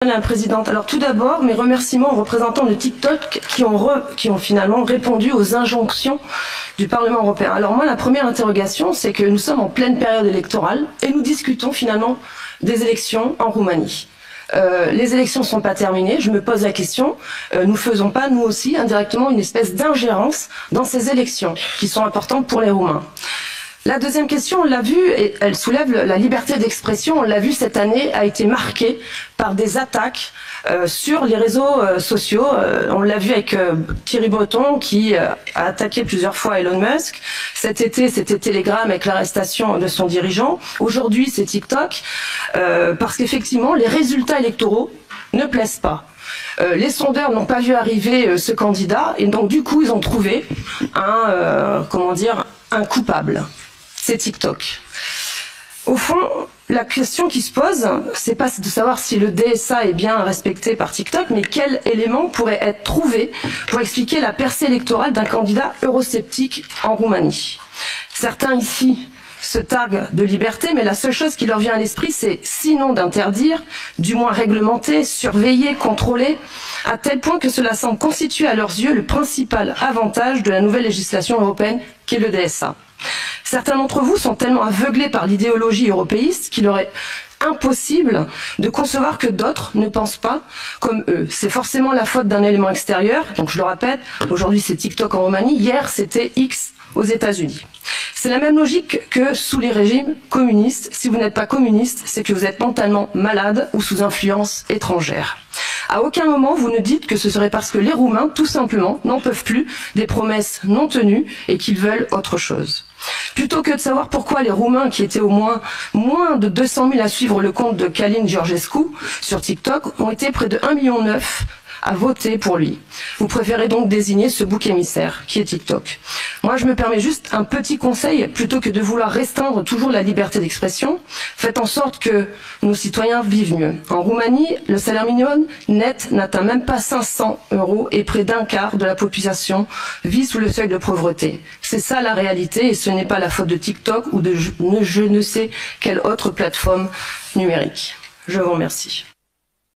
Madame la Présidente, alors tout d'abord, mes remerciements aux représentants de TikTok qui ont finalement répondu aux injonctions du Parlement européen. Alors moi, la première interrogation, c'est que nous sommes en pleine période électorale et nous discutons finalement des élections en Roumanie. Les élections ne sont pas terminées, je me pose la question, nous faisons pas, nous aussi, indirectement, une espèce d'ingérence dans ces élections qui sont importantes pour les Roumains. La deuxième question, on l'a vu, et elle soulève la liberté d'expression, on l'a vu cette année, a été marquée par des attaques sur les réseaux sociaux. On l'a vu avec Thierry Breton qui a attaqué plusieurs fois Elon Musk. Cet été, c'était Telegram avec l'arrestation de son dirigeant. Aujourd'hui, c'est TikTok, parce qu'effectivement, les résultats électoraux ne plaisent pas. Les sondeurs n'ont pas vu arriver ce candidat et donc du coup, ils ont trouvé un coupable. C'est TikTok. Au fond, la question qui se pose, c'est pas de savoir si le DSA est bien respecté par TikTok, mais quel élément pourrait être trouvé pour expliquer la percée électorale d'un candidat eurosceptique en Roumanie. Certains ici se targuent de liberté, mais la seule chose qui leur vient à l'esprit, c'est sinon d'interdire, du moins réglementer, surveiller, contrôler, à tel point que cela semble constituer à leurs yeux le principal avantage de la nouvelle législation européenne qu'est le DSA. Certains d'entre vous sont tellement aveuglés par l'idéologie européiste qu'il leur est impossible de concevoir que d'autres ne pensent pas comme eux. C'est forcément la faute d'un élément extérieur. Donc je le répète, aujourd'hui c'est TikTok en Roumanie, hier c'était X aux États-Unis. C'est la même logique que sous les régimes communistes. Si vous n'êtes pas communiste, c'est que vous êtes mentalement malade ou sous influence étrangère. À aucun moment vous ne dites que ce serait parce que les Roumains, tout simplement, n'en peuvent plus des promesses non tenues et qu'ils veulent autre chose. Plutôt que de savoir pourquoi les Roumains, qui étaient au moins de 200 000 à suivre le compte de Călin Georgescu sur TikTok, ont été près de 1,9 million à voter pour lui. Vous préférez donc désigner ce bouc émissaire qui est TikTok. Moi, je me permets juste un petit conseil, plutôt que de vouloir restreindre toujours la liberté d'expression, faites en sorte que nos citoyens vivent mieux. En Roumanie, le salaire minimum net n'atteint même pas 500 € et près d'un quart de la population vit sous le seuil de pauvreté. C'est ça la réalité et ce n'est pas la faute de TikTok ou de je ne sais quelle autre plateforme numérique. Je vous remercie.